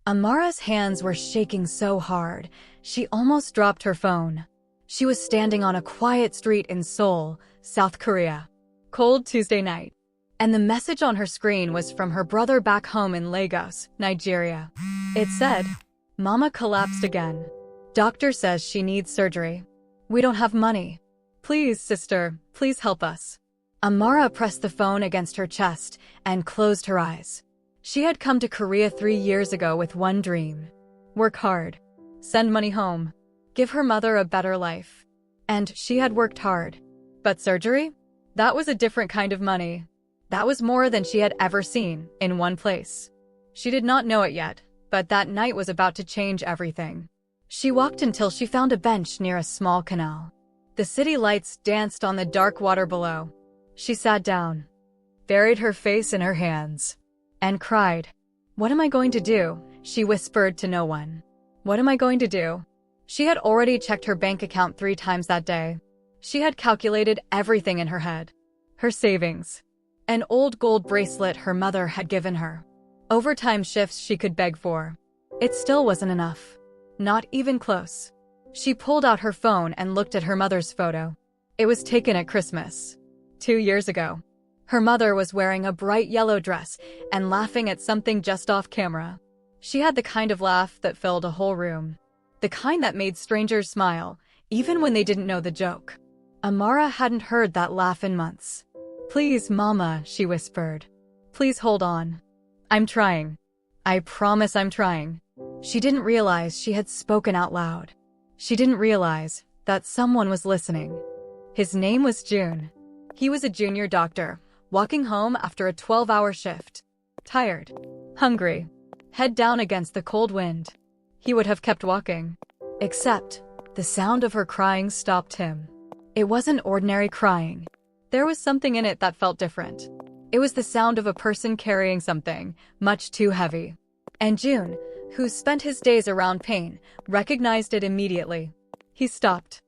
Amara's hands were shaking so hard, she almost dropped her phone. She was standing on a quiet street in Seoul, South Korea. Cold Tuesday night. And the message on her screen was from her brother back home in Lagos, Nigeria. It said, "Mama collapsed again. Doctor says she needs surgery. We don't have money. Please, sister, please help us." Amara pressed the phone against her chest and closed her eyes. She had come to Korea 3 years ago with one dream. Work hard. Send money home. Give her mother a better life. And she had worked hard. But surgery? That was a different kind of money. That was more than she had ever seen in one place. She did not know it yet, but that night was about to change everything. She walked until she found a bench near a small canal. The city lights danced on the dark water below. She sat down, buried her face in her hands, and cried. "What am I going to do?" she whispered to no one. "What am I going to do?" She had already checked her bank account 3 times that day. She had calculated everything in her head. Her savings. An old gold bracelet her mother had given her. Overtime shifts she could beg for. It still wasn't enough. Not even close. She pulled out her phone and looked at her mother's photo. It was taken at Christmas. 2 years ago. Her mother was wearing a bright yellow dress and laughing at something just off camera. She had the kind of laugh that filled a whole room. The kind that made strangers smile, even when they didn't know the joke. Amara hadn't heard that laugh in months. "Please, Mama," she whispered. "Please hold on. I'm trying. I promise I'm trying." She didn't realize she had spoken out loud. She didn't realize that someone was listening. His name was Joon. He was a junior doctor, walking home after a 12-hour shift. Tired. Hungry. Head down against the cold wind. He would have kept walking. Except, the sound of her crying stopped him. It wasn't ordinary crying. There was something in it that felt different. It was the sound of a person carrying something much too heavy. And Joon, who spent his days around pain, recognized it immediately. He stopped.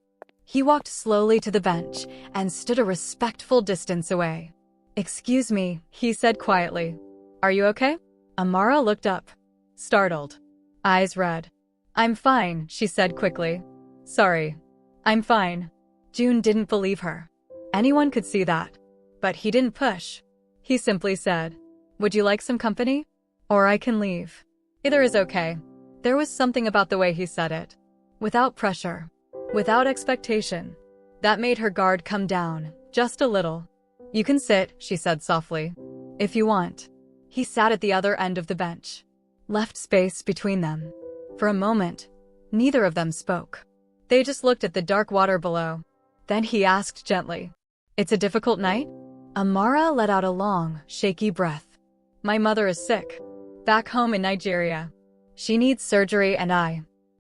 He walked slowly to the bench and stood a respectful distance away. "Excuse me," he said quietly. "Are you okay?" Amara looked up, startled, eyes red. "I'm fine," she said quickly. "Sorry. I'm fine." Joon didn't believe her. Anyone could see that. But he didn't push. He simply said, "Would you like some company? Or I can leave." Either is okay. There was something about the way he said it. Without pressure. Without expectation. That made her guard come down, just a little. "You can sit," she said softly. "If you want." He sat at the other end of the bench. Left space between them. For a moment, neither of them spoke. They just looked at the dark water below. Then he asked gently, "It's a difficult night?" Amara let out a long, shaky breath. "My mother is sick. Back home in Nigeria. She needs surgery and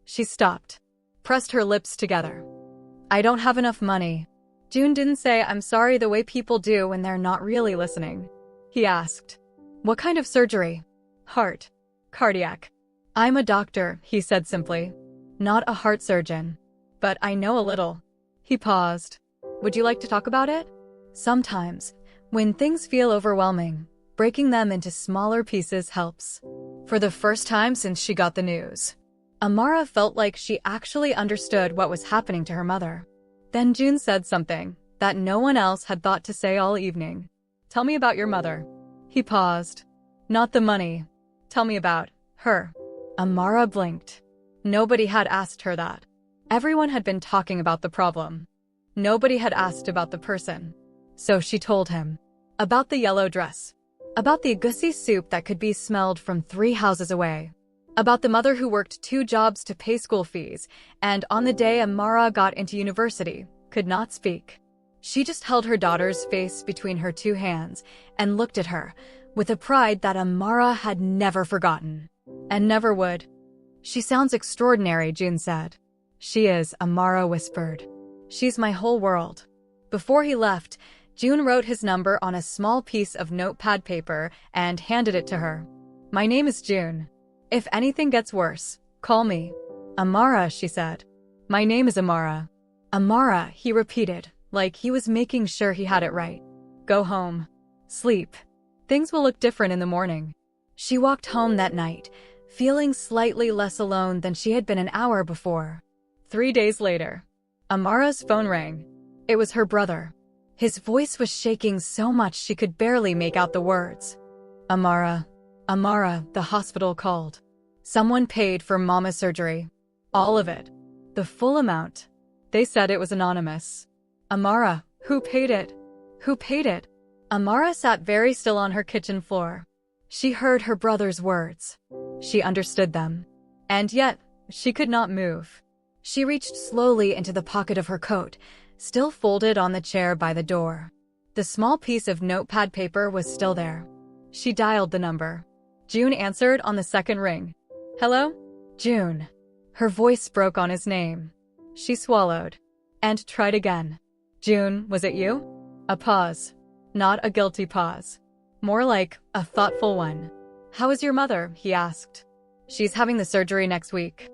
She stopped. Pressed her lips together. "I don't have enough money." Joon didn't say "I'm sorry" the way people do when they're not really listening. He asked, "What kind of surgery?" "Heart. Cardiac." "I'm a doctor," he said simply. "Not a heart surgeon. But I know a little." He paused. "Would you like to talk about it?" Sometimes, when things feel overwhelming, breaking them into smaller pieces helps. For the first time since she got the news, Amara felt like she actually understood what was happening to her mother. Then Joon said something that no one else had thought to say all evening. "Tell me about your mother." He paused. "Not the money. Tell me about her." Amara blinked. Nobody had asked her that. Everyone had been talking about the problem. Nobody had asked about the person. So she told him. About the yellow dress. About the egusi soup that could be smelled from 3 houses away. About the mother who worked 2 jobs to pay school fees, and on the day Amara got into university, could not speak. She just held her daughter's face between her 2 hands and looked at her, with a pride that Amara had never forgotten. And never would. "She sounds extraordinary," Joon said. "She is," Amara whispered. "She's my whole world." Before he left, Joon wrote his number on a small piece of notepad paper and handed it to her. "My name is Joon. If anything gets worse, call me." "Amara," she said. "My name is Amara." "Amara," he repeated, like he was making sure he had it right. "Go home. Sleep. Things will look different in the morning." She walked home that night, feeling slightly less alone than she had been an hour before. 3 days later, Amara's phone rang. It was her brother. His voice was shaking so much she could barely make out the words. Amara, the hospital called. Someone paid for Mama's surgery. All of it. The full amount. They said it was anonymous. Amara, who paid it? Who paid it? Amara sat very still on her kitchen floor. She heard her brother's words. She understood them. And yet, she could not move. She reached slowly into the pocket of her coat, still folded on the chair by the door. The small piece of notepad paper was still there. She dialed the number. Joon answered on the second ring. Hello? Joon. Her voice broke on his name. She swallowed. And tried again. Joon, was it you? A pause. Not a guilty pause. More like a thoughtful one. How is your mother? He asked. She's having the surgery next week.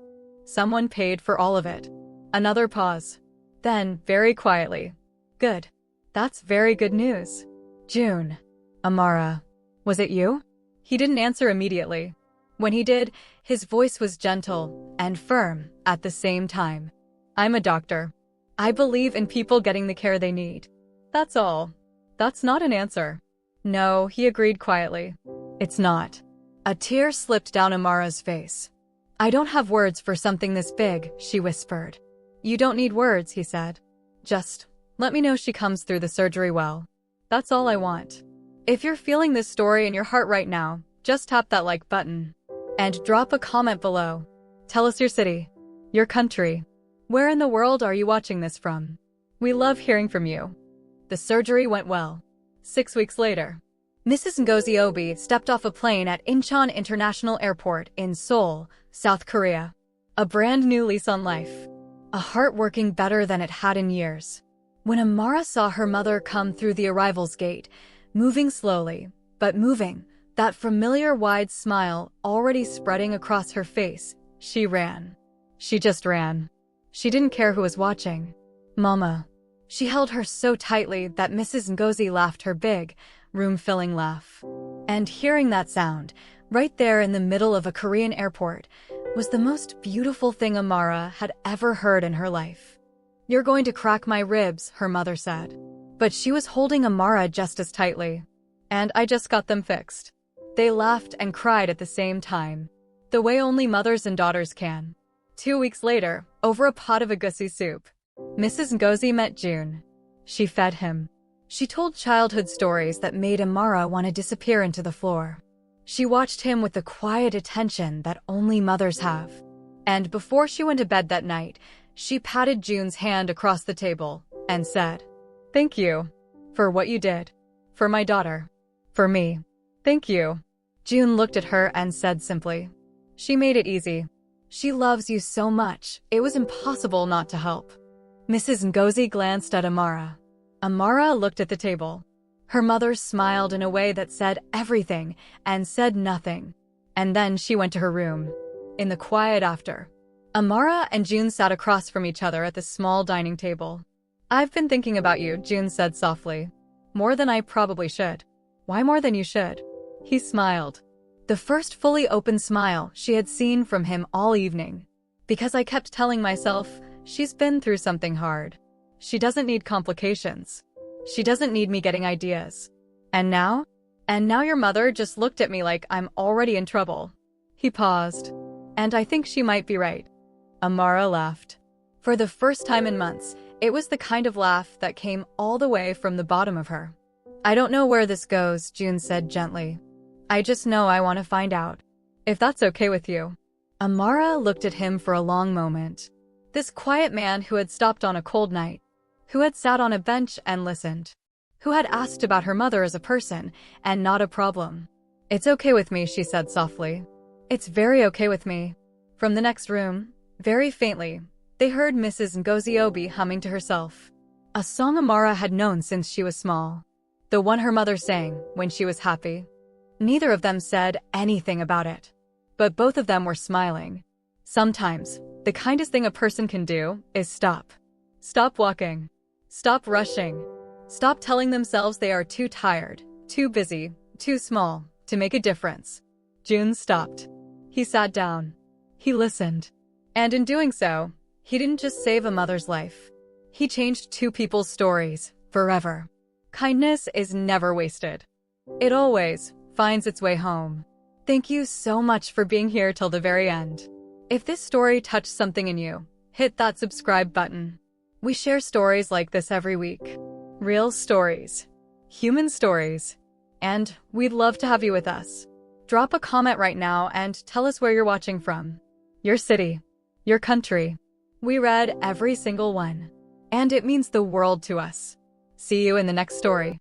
Someone paid for all of it. Another pause. Then, very quietly. Good. That's very good news. Joon. Amara. Was it you? He didn't answer immediately. When he did, his voice was gentle and firm at the same time. I'm a doctor. I believe in people getting the care they need. That's all. That's not an answer. No, he agreed quietly. It's not. A tear slipped down Amara's face. I don't have words for something this big, she whispered. You don't need words, he said. Just let me know she comes through the surgery well. That's all I want. If you're feeling this story in your heart right now, just tap that like button. And drop a comment below. Tell us your city, your country. Where in the world are you watching this from? We love hearing from you. The surgery went well. 6 weeks later, Mrs. Ngozi Obi stepped off a plane at Incheon International Airport in Seoul, South Korea. A brand new lease on life. A heart working better than it had in years. When Amara saw her mother come through the arrivals gate, moving slowly, but moving, that familiar wide smile already spreading across her face, she ran. She just ran. She didn't care who was watching. Mama. She held her so tightly that Mrs. Ngozi laughed her big, room-filling laugh. And hearing that sound, right there in the middle of a Korean airport, was the most beautiful thing Amara had ever heard in her life. You're going to crack my ribs, her mother said. But she was holding Amara just as tightly. And I just got them fixed. They laughed and cried at the same time. The way only mothers and daughters can. 2 weeks later, over a pot of agusi soup, Mrs. Ngozi met Joon. She fed him. She told childhood stories that made Amara want to disappear into the floor. She watched him with the quiet attention that only mothers have. And before she went to bed that night, she patted Joon's hand across the table and said, Thank you for what you did. For my daughter. For me. Thank you. Joon looked at her and said simply, She made it easy. She loves you so much, it was impossible not to help. Mrs. Ngozi glanced at Amara. Amara looked at the table. Her mother smiled in a way that said everything and said nothing. And then she went to her room. In the quiet after, Amara and Joon sat across from each other at the small dining table. I've been thinking about you, Joon said softly. More than I probably should. Why more than you should? He smiled. The first fully open smile she had seen from him all evening. Because I kept telling myself, she's been through something hard. She doesn't need complications. She doesn't need me getting ideas. And now? And now your mother just looked at me like I'm already in trouble. He paused. And I think she might be right. Amara laughed. For the first time in months, it was the kind of laugh that came all the way from the bottom of her. I don't know where this goes, Joon said gently. I just know I want to find out. If that's okay with you. Amara looked at him for a long moment. This quiet man who had stopped on a cold night. Who had sat on a bench and listened. Who had asked about her mother as a person and not a problem. It's okay with me, she said softly. It's very okay with me. From the next room, very faintly, they heard Mrs. Ngozi Obi humming to herself. A song Amara had known since she was small. The one her mother sang when she was happy. Neither of them said anything about it. But both of them were smiling. Sometimes, the kindest thing a person can do is stop. Stop walking. Stop rushing. Stop telling themselves they are too tired, too busy, too small, to make a difference. Joon stopped. He sat down. He listened. And in doing so, he didn't just save a mother's life. He changed two people's stories forever. Kindness is never wasted. It always finds its way home. Thank you so much for being here till the very end. If this story touched something in you, hit that subscribe button. We share stories like this every week. Real stories. Human stories. And we'd love to have you with us. Drop a comment right now and tell us where you're watching from. Your city. Your country. We read every single one. And it means the world to us. See you in the next story.